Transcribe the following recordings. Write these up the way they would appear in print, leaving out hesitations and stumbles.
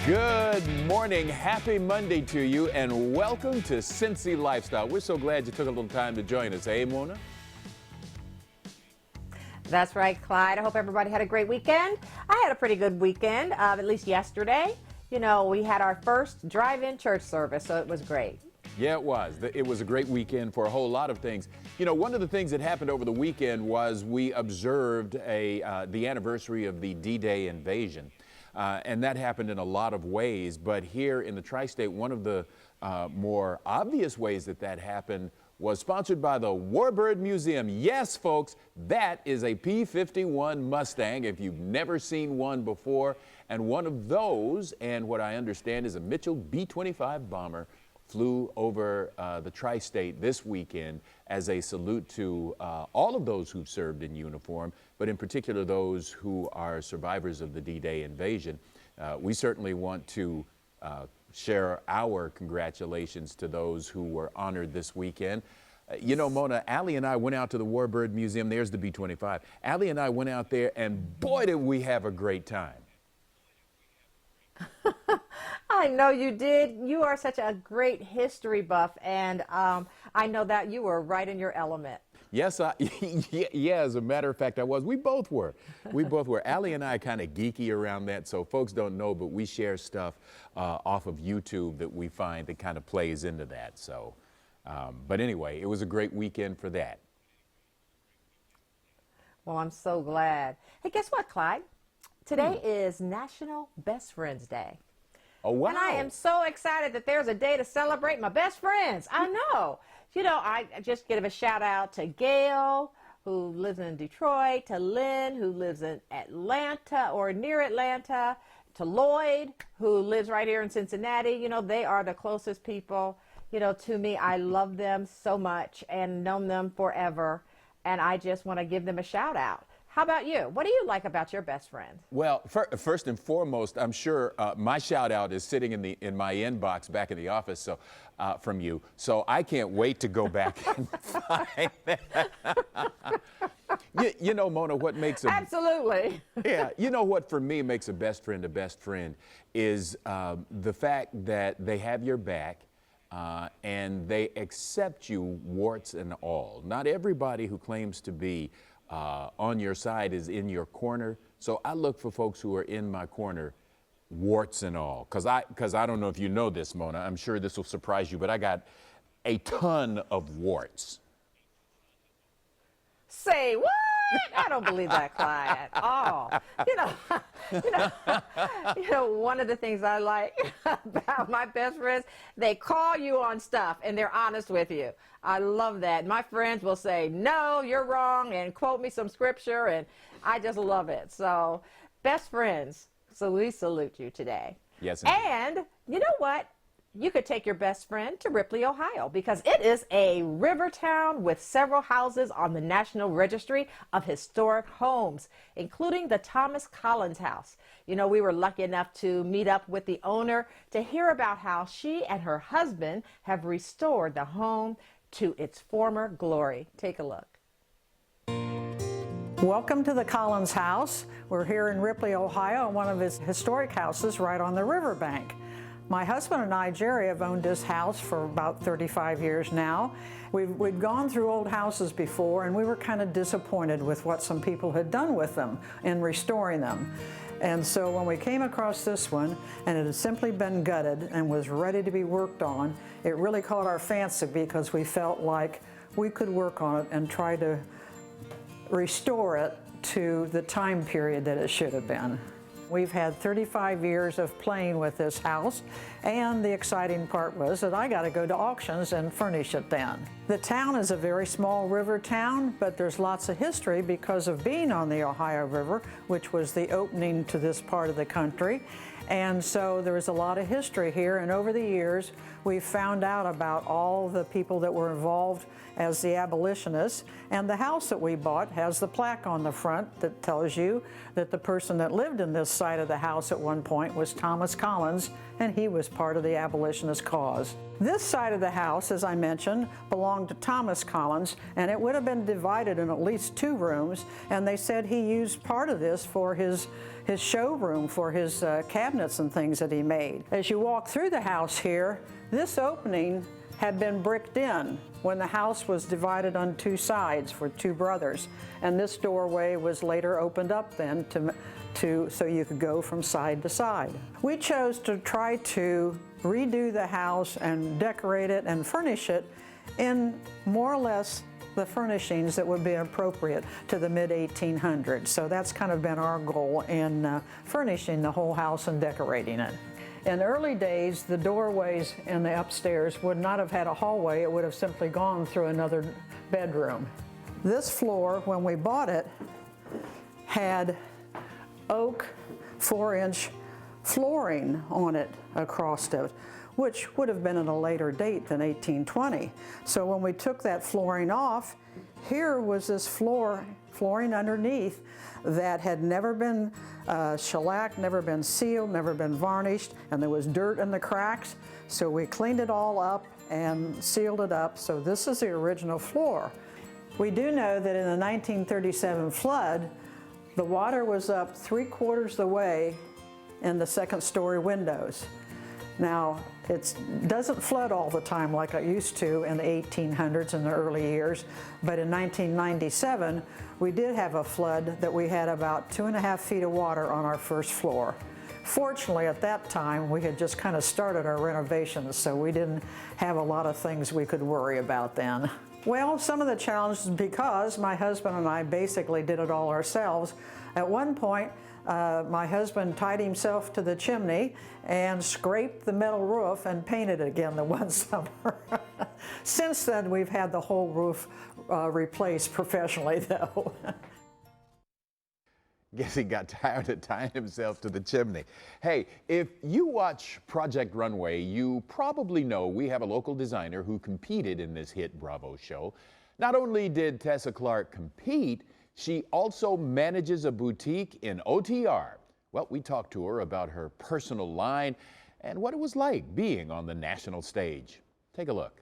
Good morning, happy Monday to you, and welcome to Cincy Lifestyle. We're so glad you took a little time to join us, eh, Mona? That's right, Clyde. I hope everybody had a great weekend. I had a pretty good weekend, at least yesterday. You know, we had our first drive-in church service, so it was great. Yeah, it was. It was a great weekend for a whole lot of things. You know, one of the things that happened over the weekend was we observed the anniversary of the D-Day invasion. And that happened in a lot of ways, but here in the tri-state, one of the more obvious ways that happened was sponsored by the Warbird Museum. Yes, folks, that is a P-51 Mustang, if you've never seen one before, and one of those, and what I understand is a Mitchell B-25 bomber, flew over the tri-state this weekend as a salute to all of those who've served in uniform, but in particular those who are survivors of the D-Day invasion. We certainly want to share our congratulations to those who were honored this weekend. You know, Mona, Allie and I went out to the Warbird Museum. There's the B-25. Allie and I went out there, and boy, did we have a great time. I know you did. You are such a great history buff, and I know that you were right in your element. Yes, yeah, as a matter of fact, I was. We both were. We both were. Allie and I are kind of geeky around that, so folks don't know, but we share stuff off of YouTube that we find that kind of plays into that. So, but anyway, it was a great weekend for that. Well, I'm so glad. Hey, guess what, Clyde? Today is National Best Friends Day. Oh, wow. And I am so excited that there's a day to celebrate my best friends. I know. You know, I just give a shout out to Gail, who lives in Detroit, to Lynn, who lives in Atlanta or near Atlanta, to Lloyd, who lives right here in Cincinnati. You know, they are the closest people, you know, to me. I love them so much and known them forever. And I just want to give them a shout out. How about you? What do you like about your best friend? Well, first and foremost, I'm sure my shout out is sitting in my inbox back in the office, so from you. So I can't wait to go back and find that. You know, Mona, what makes Absolutely. Yeah, you know what for me makes a best friend is the fact that they have your back. And they accept you, warts and all. Not everybody who claims to be on your side is in your corner. So I look for folks who are in my corner, warts and all. Because I don't know if you know this, Mona. I'm sure this will surprise you, but I got a ton of warts. Say what? I don't believe that, Clyde, at all. You know, one of the things I like about my best friends, they call you on stuff and they're honest with you. I love that. My friends will say, no, you're wrong, and quote me some scripture, and I just love it. So, best friends, so we salute you today. Yes, indeed. And you know what? You could take your best friend to Ripley, Ohio, because it is a river town with several houses on the National Registry of Historic Homes, including the Thomas Collins House. You know, we were lucky enough to meet up with the owner to hear about how she and her husband have restored the home to its former glory. Take a look. Welcome to the Collins House. We're here in Ripley, Ohio, one of its historic houses right on the riverbank. My husband and I, Jerry, have owned this house for about 35 years now. We'd gone through old houses before, and we were kind of disappointed with what some people had done with them in restoring them. And so when we came across this one, and it had simply been gutted and was ready to be worked on, it really caught our fancy because we felt like we could work on it and try to restore it to the time period that it should have been. We've had 35 years of playing with this house, and the exciting part was that I got to go to auctions and furnish it then. The town is a very small river town, but there's lots of history because of being on the Ohio River, which was the opening to this part of the country. And so there is a lot of history here, and over the years we've found out about all the people that were involved as the abolitionists, and the house that we bought has the plaque on the front that tells you that the person that lived in this side of the house at one point was Thomas Collins, and he was part of the abolitionist cause. This side of the house, as I mentioned, belonged to Thomas Collins, and it would have been divided in at least 2 rooms, and they said he used part of this for his showroom, for his cabinets and things that he made. As you walk through the house here, this opening had been bricked in when the house was divided on 2 sides for 2 brothers, and this doorway was later opened up then so you could go from side to side. We chose to try to redo the house and decorate it and furnish it in more or less the furnishings that would be appropriate to the mid-1800s. So that's kind of been our goal in furnishing the whole house and decorating it. In early days, the doorways in the upstairs would not have had a hallway. It would have simply gone through another bedroom. This floor, when we bought it, had oak 4-inch flooring on it across it, which would have been at a later date than 1820. So when we took that flooring off, here was this flooring underneath that had never been shellacked, never been sealed, never been varnished, and there was dirt in the cracks. So we cleaned it all up and sealed it up. So this is the original floor. We do know that in the 1937 flood, the water was up 3/4 the way in the 2nd-story windows. Now, it doesn't flood all the time like it used to in the 1800s in the early years, but in 1997, we did have a flood that we had about 2.5 feet of water on our 1st floor. Fortunately, at that time, we had just kind of started our renovations, so we didn't have a lot of things we could worry about then. Well, some of the challenges, because my husband and I basically did it all ourselves. At one point, my husband tied himself to the chimney and scraped the metal roof and painted it again the one summer. Since then, we've had the whole roof replaced professionally, though. Guess he got tired of tying himself to the chimney. Hey, if you watch Project Runway, you probably know we have a local designer who competed in this hit Bravo show. Not only did Tessa Clark compete, she also manages a boutique in OTR. Well, we talked to her about her personal line and what it was like being on the national stage. Take a look.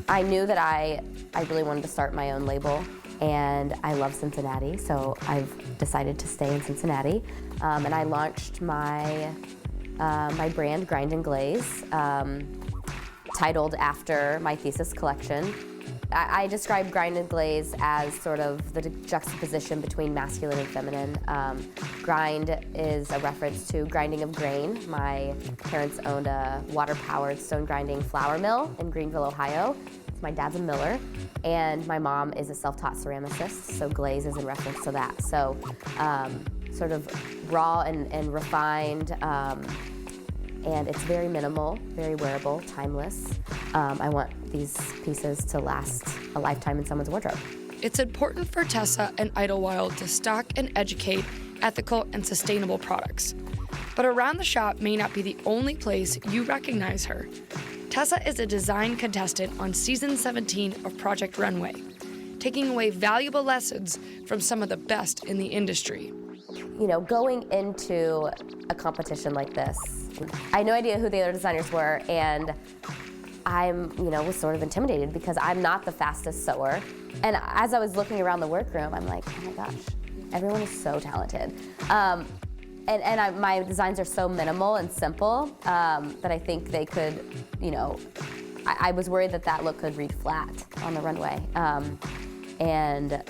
I knew that I really wanted to start my own label, and I love Cincinnati, so I've decided to stay in Cincinnati. And I launched my brand, Grind and Glaze, titled after my thesis collection. I describe Grind and Glaze as sort of the juxtaposition between masculine and feminine. Grind is a reference to grinding of grain. My parents owned a water-powered stone grinding flour mill in Greenville, Ohio. My dad's a miller, and my mom is a self-taught ceramicist, so glaze is in reference to that. So sort of raw and refined, and it's very minimal, very wearable, timeless. I want these pieces to last a lifetime in someone's wardrobe. It's important for Tessa and Idlewild to stock and educate ethical and sustainable products. But Around the Shop may not be the only place you recognize her. Tessa is a design contestant on season 17 of Project Runway, taking away valuable lessons from some of the best in the industry. You know, going into a competition like this, I had no idea who the other designers were, and was sort of intimidated because I'm not the fastest sewer. And as I was looking around the workroom, I'm like, oh my gosh, everyone is so talented. My designs are so minimal and simple that I think they could, I was worried that look could read flat on the runway. And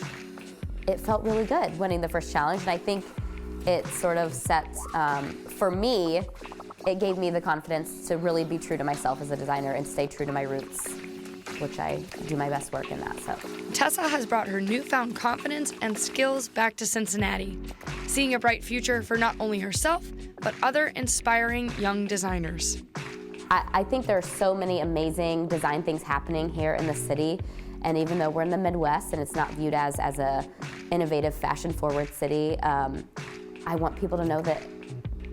it felt really good winning the first challenge. And I think it sort of set, for me, it gave me the confidence to really be true to myself as a designer and stay true to my roots, which I do my best work in that. So Tessa has brought her newfound confidence and skills back to Cincinnati, seeing a bright future for not only herself, but other inspiring young designers. I think there are so many amazing design things happening here in the city. And even though we're in the Midwest and it's not viewed as a innovative, fashion-forward city, I want people to know that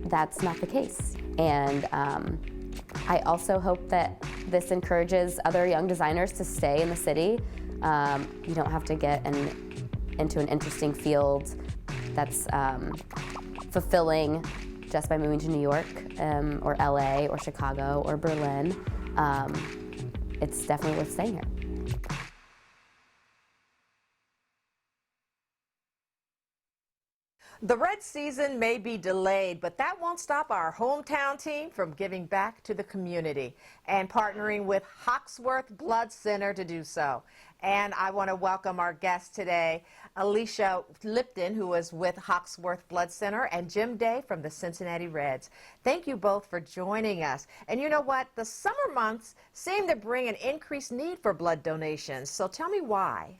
that's not the case. And I also hope that this encourages other young designers to stay in the city. You don't have to get into an interesting field that's fulfilling just by moving to New York or LA or Chicago or Berlin, it's definitely worth staying here. The red season may be delayed, but that won't stop our hometown team from giving back to the community and partnering with Hawksworth Blood Center to do so. And I want to welcome our guest today, Alicia Lipton, who is with Hawksworth Blood Center, and Jim Day from the Cincinnati Reds. Thank you both for joining us. And you know what? The summer months seem to bring an increased need for blood donations. So tell me why.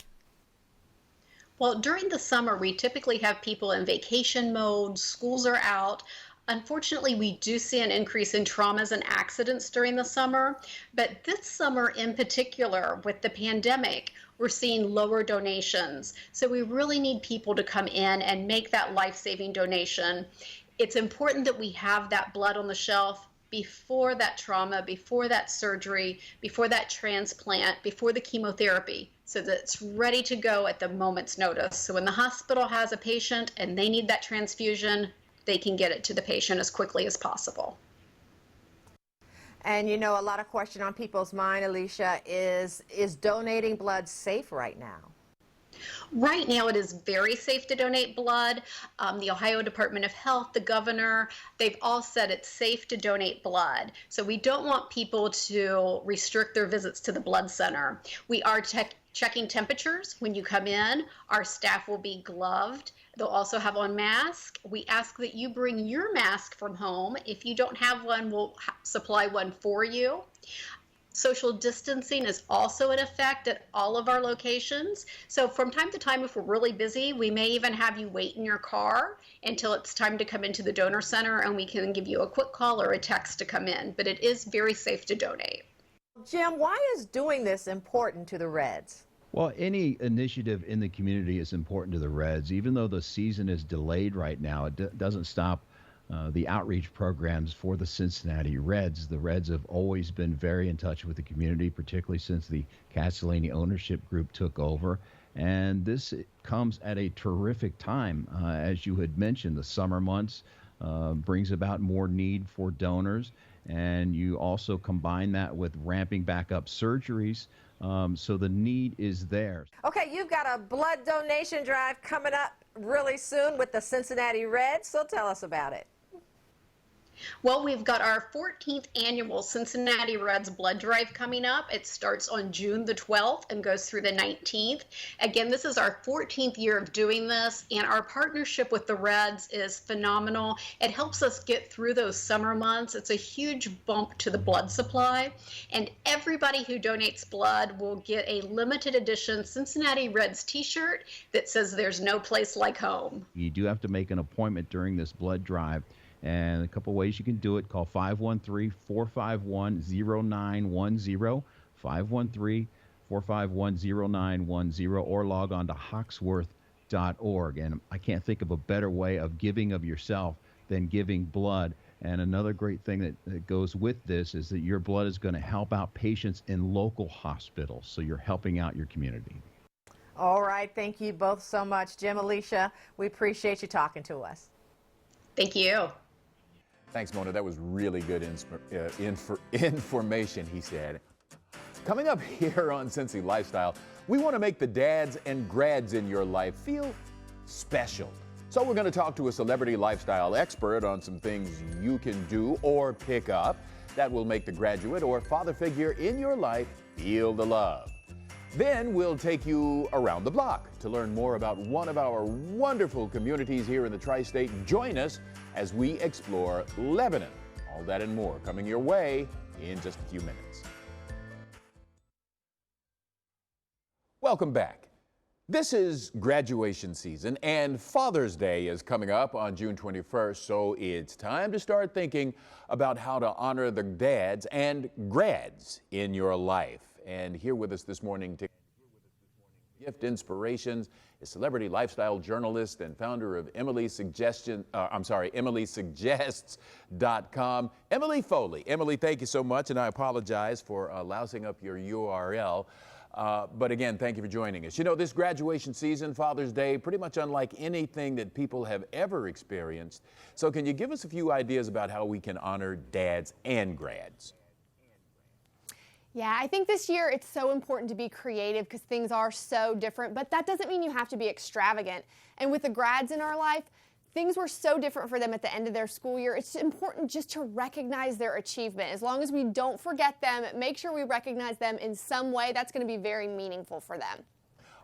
Well, during the summer, we typically have people in vacation mode, schools are out. Unfortunately, we do see an increase in traumas and accidents during the summer, but this summer in particular, with the pandemic, we're seeing lower donations. So we really need people to come in and make that life-saving donation. It's important that we have that blood on the shelf before that trauma, before that surgery, before that transplant, before the chemotherapy, so that it's ready to go at the moment's notice. So when the hospital has a patient and they need that transfusion, they can get it to the patient as quickly as possible. And you know, a lot of question on people's mind, Alicia, is donating blood safe right now? Right now, it is very safe to donate blood. The Ohio Department of Health, the governor, they've all said it's safe to donate blood. So we don't want people to restrict their visits to the blood center. We are checking temperatures when you come in. Our staff will be gloved. They'll also have on masks. We ask that you bring your mask from home. If you don't have one, we'll supply one for you. Social distancing is also in effect at all of our locations. So from time to time, if we're really busy, we may even have you wait in your car until it's time to come into the donor center, and we can give you a quick call or a text to come in. But it is very safe to donate. Jim, why is doing this important to the Reds? Well, any initiative in the community is important to the Reds. Even though the season is delayed right now, it doesn't stop the outreach programs for the Cincinnati Reds. The Reds have always been very in touch with the community, particularly since the Castellini ownership group took over. And this comes at a terrific time. As you had mentioned, the summer months brings about more need for donors. And you also combine that with ramping back up surgeries. So the need is there. Okay, you've got a blood donation drive coming up really soon with the Cincinnati Reds, so tell us about it. Well, we've got our 14th annual Cincinnati Reds blood drive coming up. It starts on June the 12th and goes through the 19th. Again, this is our 14th year of doing this, and our partnership with the Reds is phenomenal. It helps us get through those summer months. It's a huge bump to the blood supply, and everybody who donates blood will get a limited edition Cincinnati Reds t-shirt that says "There's no place like home." You do have to make an appointment during this blood drive. And a couple ways you can do it. Call 513-451-0910, 513-451-0910, or log on to hawksworth.org. And I can't think of a better way of giving of yourself than giving blood. And another great thing that goes with this is that your blood is going to help out patients in local hospitals. So you're helping out your community. All right. Thank you both so much. Jim, Alicia, we appreciate you talking to us. Thank you. Thanks, Mona. That was really good information, he said. Coming up here on Cincy Lifestyle, we want to make the dads and grads in your life feel special. So we're going to talk to a celebrity lifestyle expert on some things you can do or pick up that will make the graduate or father figure in your life feel the love. Then we'll take you around the block to learn more about one of our wonderful communities here in the tri-state. Join us as we explore Lebanon. All that and more coming your way in just a few minutes. Welcome back. This is graduation season, and Father's Day is coming up on June 21st, so it's time to start thinking about how to honor the dads and grads in your life. And here with us this morning to gift inspirations is celebrity lifestyle journalist and founder of EmilySuggests.com, Emily Foley. Emily, thank you so much, and I apologize for lousing up your URL. But again, thank you for joining us. You know, this graduation season, Father's Day, pretty much unlike anything that people have ever experienced. So can you give us a few ideas about how we can honor dads and grads? Yeah, I think this year it's so important to be creative because things are so different, but that doesn't mean you have to be extravagant. And with the grads in our life, things were so different for them at the end of their school year. It's important just to recognize their achievement. As long as we don't forget them, make sure we recognize them in some way. That's going to be very meaningful for them.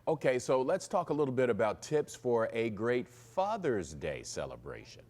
Okay, so let's talk a little bit about tips for a great Father's Day celebration.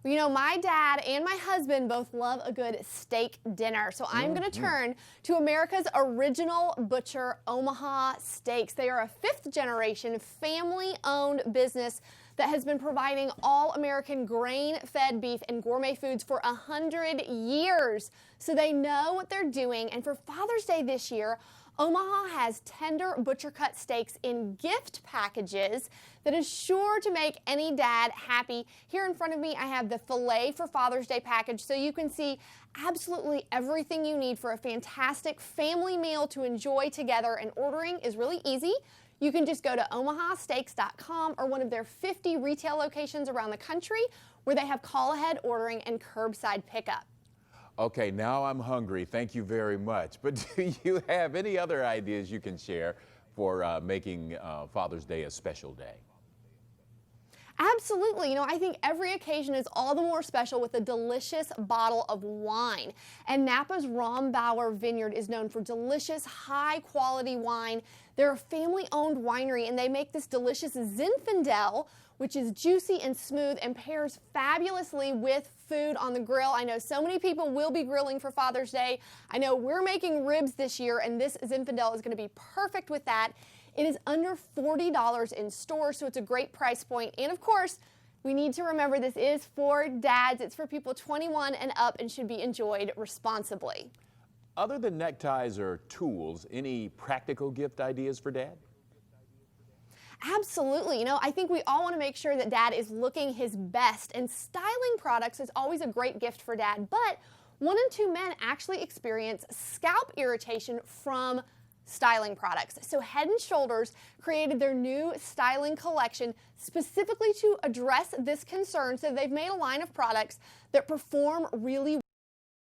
You know, my dad and my husband both love a good steak dinner, so I'm going to turn to America's original butcher, Omaha Steaks. They are a fifth-generation, family-owned business that has been providing all-American grain-fed beef and gourmet foods for 100 years. So they know what they're doing, and for Father's Day this year, Omaha has tender butcher-cut steaks in gift packages that is sure to make any dad happy. Here in front of me, I have the Foley for Father's Day package, so you can see absolutely everything you need for a fantastic family meal to enjoy together, and ordering is really easy. You can just go to omahasteaks.com or one of their 50 retail locations around the country where they have call-ahead ordering and curbside pickup. Okay, now I'm hungry. Thank you very much. But do you have any other ideas you can share for making Father's Day a special day? Absolutely. You know, I think every occasion is all the more special with a delicious bottle of wine. And Napa's Rombauer Vineyard is known for delicious, high-quality wine. They're a family-owned winery, and they make this delicious Zinfandel, which is juicy and smooth and pairs fabulously with food on the grill. I know so many people will be grilling for Father's Day. I know we're making ribs this year, and this Zinfandel is going to be perfect with that. It is under $40 in stores, so it's a great price point. And of course, we need to remember this is for dads. It's for people 21 and up and should be enjoyed responsibly. Other than neckties or tools, any practical gift ideas for Dad? Absolutely. You know, I think we all want to make sure that Dad is looking his best, and styling products is always a great gift for Dad, but 1 in 2 men actually experience scalp irritation from styling products. So Head & Shoulders created their new styling collection specifically to address this concern. So they've made a line of products that perform really